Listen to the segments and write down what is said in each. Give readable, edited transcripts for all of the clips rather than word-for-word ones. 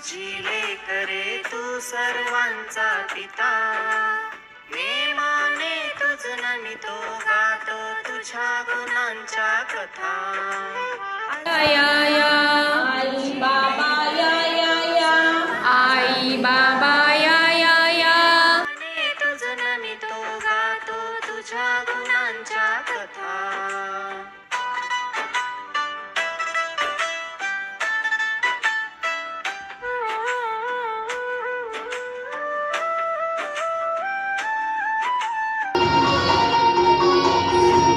तुझी लेकरे तू सर्वांचा पिता. नेमाने तुझ नमितो गातो तुझ्या गुणांच्या कथा. या या आई बाबा या या या आई बाबा या या या तुझ नमितो गातो तुझ्या गुणांच्या कथा.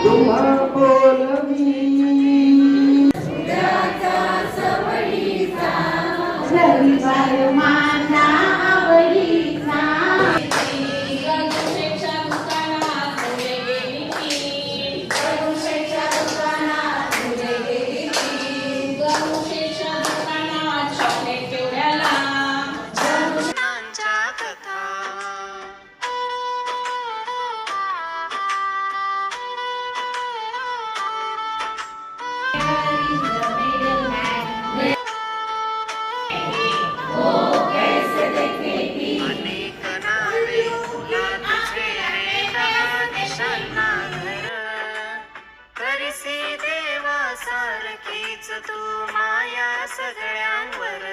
तुम्हा बोलवी रविवार माझा आवडीचा. गणेशाच्या दुकानात फुले गेली की गणेशाच्या दुकानात फुले गेली की. गणेशाच्या दुकानात चॉकलेट केवढ्याला गुणांच्या कथा. अनेक नावे तुला तुझे रे दहा दिशांना घर. करसी देवा सारखीच तू माया सगळ्यांवर.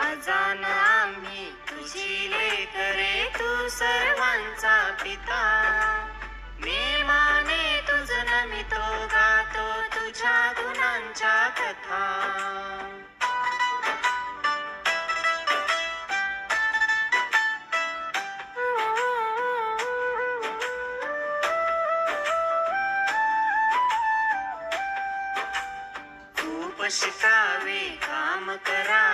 अजान आम्ही तुझी लेकरे तू सर्वांचा पिता. नेमाने तुझ नमितो गातो तुझ्या गुणांच्या कथा. खूप शिकावे काम करा